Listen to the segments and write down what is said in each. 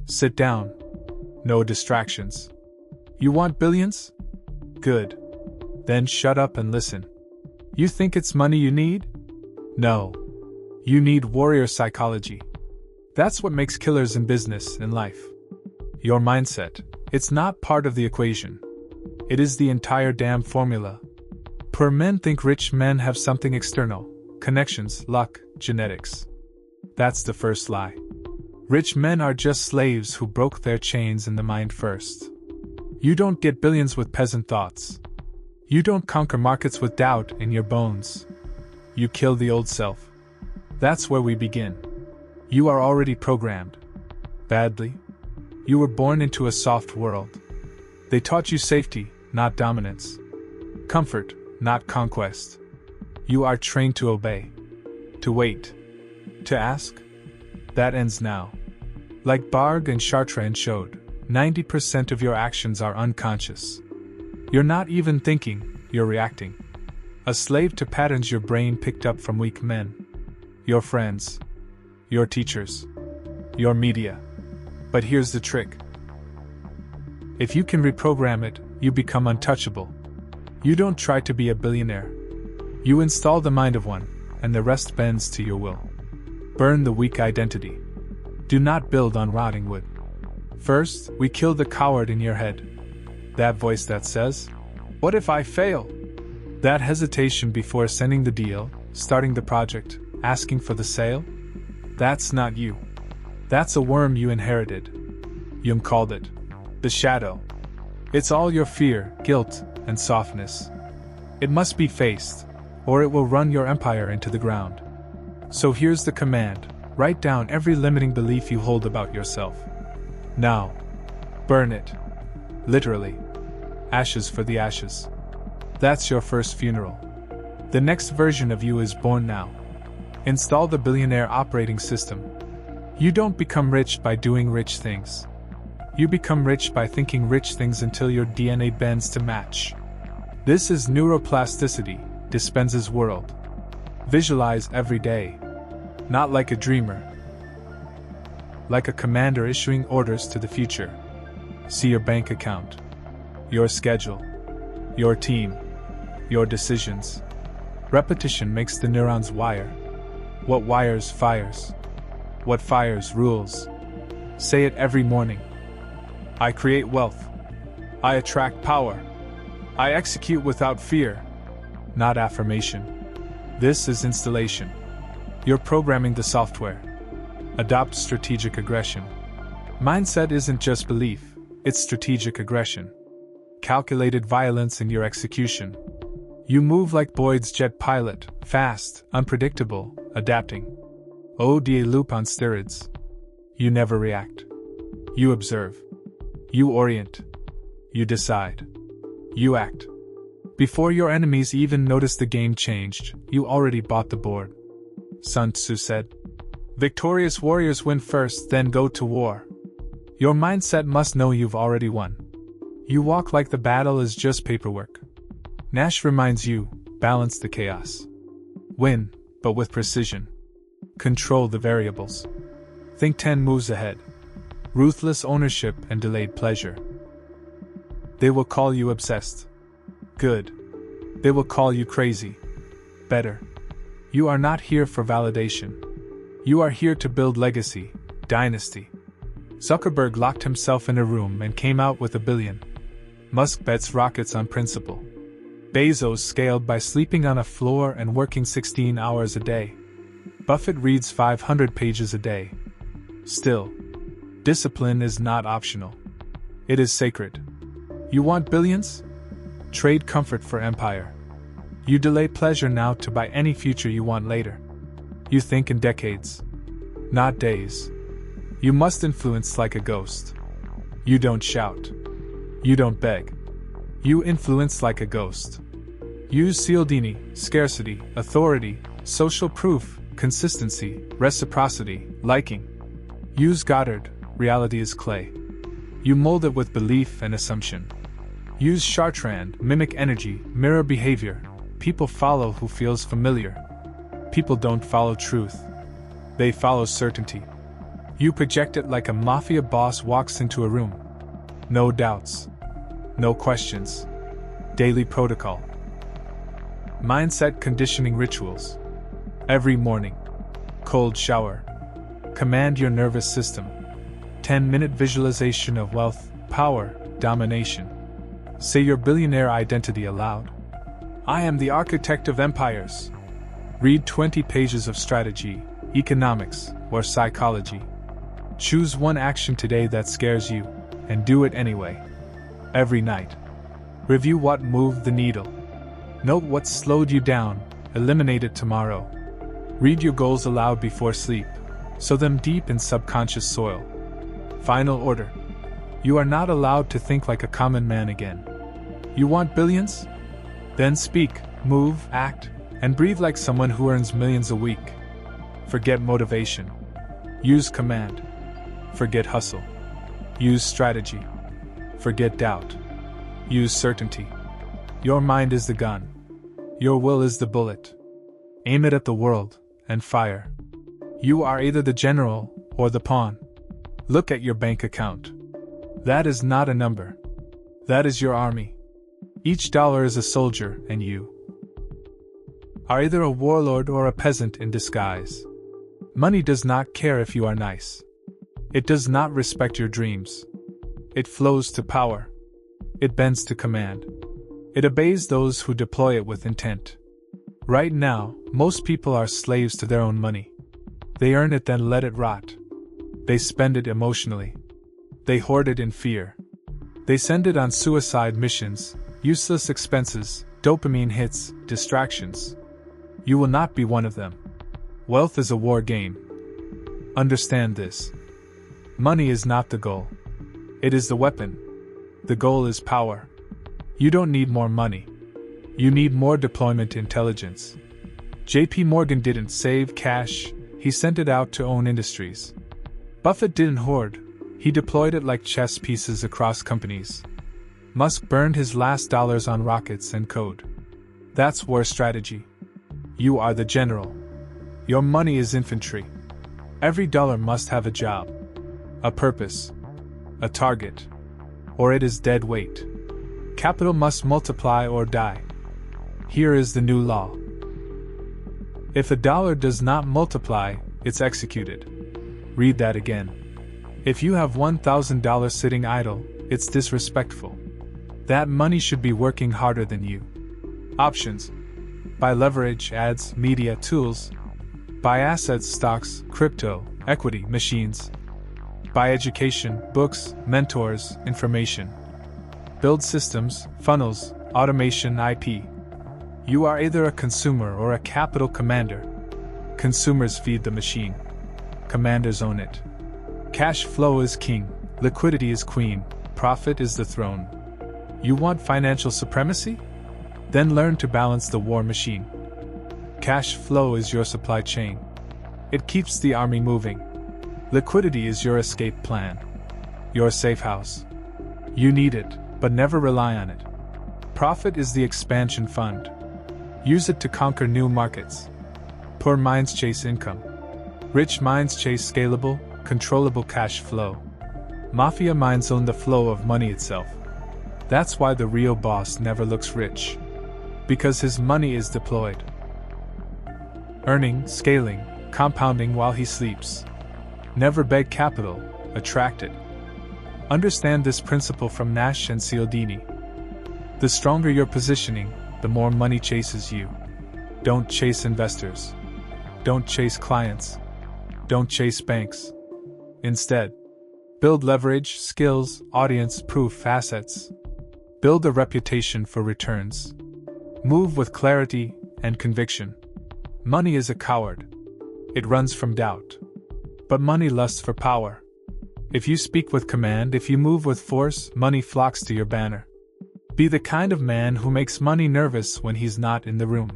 Sit down. No distractions. You want billions? Good. Then shut up and listen. You think it's money you need? No. You need warrior psychology. That's what makes killers in business and life. Your mindset, it's not part of the equation. It is the entire damn formula. Poor men think rich men have something external: connections, luck, genetics. That's the first lie. Rich men are just slaves who broke their chains in the mind first. You don't get billions with peasant thoughts. You don't conquer markets with doubt in your bones. You kill the old self. That's where we begin. You are already programmed. Badly. You were born into a soft world. They taught you safety, not dominance. Comfort, not conquest. You are trained to obey. To wait. To ask. That ends now. Like Bargue and Chartrand showed, 90% of your actions are unconscious. You're not even thinking, you're reacting. A slave to patterns your brain picked up from weak men. Your friends. Your teachers. Your media. But here's the trick. If you can reprogram it, you become untouchable. You don't try to be a billionaire. You install the mind of one, and the rest bends to your will. Burn the weak identity. Do not build on rotting wood. First, we kill the coward in your head. That voice that says, "What if I fail?" That hesitation before sending the deal, starting the project, asking for the sale? That's not you. That's a worm you inherited. Jung called it the shadow. It's all your fear, guilt, and softness. It must be faced, or it will run your empire into the ground. So here's the command: write down every limiting belief you hold about yourself. Now, burn it. Literally. Ashes for the ashes. That's your first funeral. The next version of you is born now. Install the billionaire operating system. You don't become rich by doing rich things. You become rich by thinking rich things until your DNA bends to match. This is neuroplasticity, Dispenza's world. Visualize every day. Not like a dreamer. Like a commander issuing orders to the future. See your bank account. Your schedule. Your team. Your decisions. Repetition makes the neurons wire. What wires fires. What fires rules. Say it every morning. I create wealth. I attract power. I execute without fear. Not affirmation. This is installation. You're programming the software. Adopt strategic aggression. Mindset isn't just belief, it's strategic aggression. Calculated violence in your execution. You move like Boyd's jet pilot, fast, unpredictable, adapting. ODA loop on steroids. You never react. You observe. You orient. You decide. You act. Before your enemies even notice the game changed, you already bought the board. Sun Tzu said, "Victorious warriors win first, then go to war." Your mindset must know you've already won. You walk like the battle is just paperwork. Nash reminds you, balance the chaos. Win, but with precision. Control the variables. Think 10 moves ahead. Ruthless ownership and delayed pleasure. They will call you obsessed. Good. They will call you crazy. Better. You are not here for validation. You are here to build legacy, dynasty. Zuckerberg locked himself in a room and came out with $1 billion. Musk bets rockets on principle. Bezos scaled by sleeping on a floor and working 16 hours a day. Buffett reads 500 pages a day. Still, discipline is not optional. It is sacred. You want billions? Trade comfort for empire. You delay pleasure now to buy any future you want later. You think in decades, not days. You must influence like a ghost. You don't shout. You don't beg. You influence like a ghost. Use Cialdini, scarcity, authority, social proof, consistency, reciprocity, liking. Use Goddard, reality is clay. You mold it with belief and assumption. Use Chartrand, mimic energy, mirror behavior. People follow who feels familiar. People don't follow truth. They follow certainty. You project it like a mafia boss walks into a room. No doubts. No questions. Daily protocol. Mindset conditioning rituals. Every morning. Cold shower. Command your nervous system. 10-minute visualization of wealth, power, domination. Say your billionaire identity aloud. I am the architect of empires. Read 20 pages of strategy, economics, or psychology. Choose one action today that scares you, and do it anyway. Every night. Review what moved the needle. Note what slowed you down, eliminate it tomorrow. Read your goals aloud before sleep. Sow them deep in subconscious soil. Final order. You are not allowed to think like a common man again. You want billions? Then speak, move, act, and breathe like someone who earns millions a week. Forget motivation. Use command. Forget hustle. Use strategy. Forget doubt. Use certainty. Your mind is the gun. Your will is the bullet. Aim it at the world, and fire. You are either the general or the pawn. Look at your bank account. That is not a number. That is your army. Each dollar is a soldier, and you are either a warlord or a peasant in disguise. Money does not care if you are nice. It does not respect your dreams. It flows to power. It bends to command. It obeys those who deploy it with intent. Right now, most people are slaves to their own money. They earn it, then let it rot. They spend it emotionally. They hoard it in fear. They send it on suicide missions, useless expenses, dopamine hits, distractions. You will not be one of them. Wealth is a war game. Understand this. Money is not the goal. It is the weapon. The goal is power. You don't need more money. You need more deployment intelligence. JP Morgan didn't save cash, he sent it out to own industries. Buffett didn't hoard, he deployed it like chess pieces across companies. Musk burned his last dollars on rockets and code. That's war strategy. You are the general. Your money is infantry. Every dollar must have a job, a purpose, a target, or it is dead weight. Capital must multiply or die. Here is the new law. If a dollar does not multiply, it's executed. Read that again. If you have $1,000 sitting idle, it's disrespectful. That money should be working harder than you. Options. Buy leverage, ads, media, tools. Buy assets, stocks, crypto, equity, machines. Buy education, books, mentors, information. Build systems, funnels, automation, IP. You are either a consumer or a capital commander. Consumers feed the machine. Commanders own it. Cash flow is king, liquidity is queen, profit is the throne. You want financial supremacy? Then learn to balance the war machine. Cash flow is your supply chain. It keeps the army moving. Liquidity is your escape plan. Your safe house. You need it, but never rely on it. Profit is the expansion fund. Use it to conquer new markets. Poor minds chase income. Rich minds chase scalable, controllable cash flow. Mafia minds own the flow of money itself. That's why the real boss never looks rich. Because his money is deployed. Earning, scaling, compounding while he sleeps. Never beg capital, attract it. Understand this principle from Nash and Cialdini. The stronger your positioning, the more money chases you. Don't chase investors. Don't chase clients. Don't chase banks. Instead, build leverage, skills, audience, proof, assets. Build a reputation for returns. Move with clarity and conviction. Money is a coward. It runs from doubt. But money lusts for power. If you speak with command, if you move with force, money flocks to your banner. Be the kind of man who makes money nervous when he's not in the room.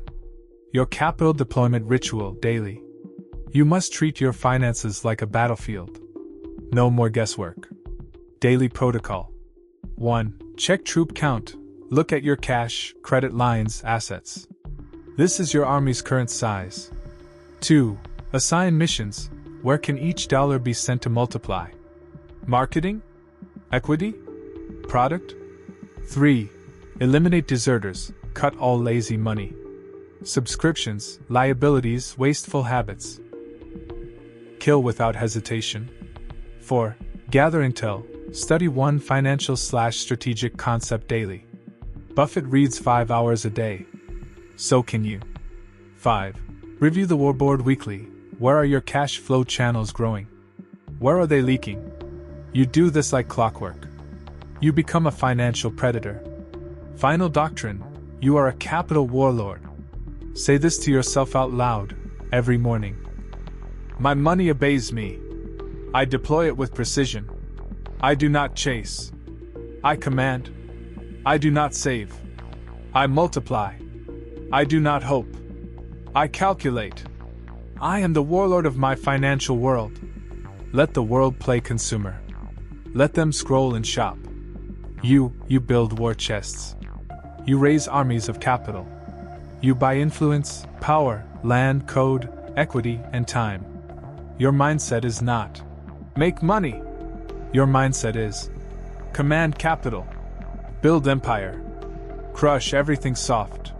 Your capital deployment ritual daily. You must treat your finances like a battlefield. No more guesswork. Daily protocol. 1. Check troop count. Look at your cash, credit lines, assets. This is your army's current size. 2. Assign missions. Where can each dollar be sent to multiply? Marketing? Equity? Product? 3. Eliminate deserters, cut all lazy money. Subscriptions, liabilities, wasteful habits. Kill without hesitation. 4. Gather intel, study one financial/strategic concept daily. Buffett reads 5 hours a day. So can you. 5. Review the warboard weekly. Where are your cash flow channels growing? Where are they leaking? You do this like clockwork. You become a financial predator. Final doctrine: you are a capital warlord. Say this to yourself out loud, every morning. My money obeys me. I deploy it with precision. I do not chase. I command. I do not save. I multiply. I do not hope. I calculate. I am the warlord of my financial world. Let the world play consumer. Let them scroll and shop. You build war chests. You raise armies of capital. You buy influence, power, land, code, equity, and time. Your mindset is not make money. Your mindset is command capital. Build empire. Crush everything soft.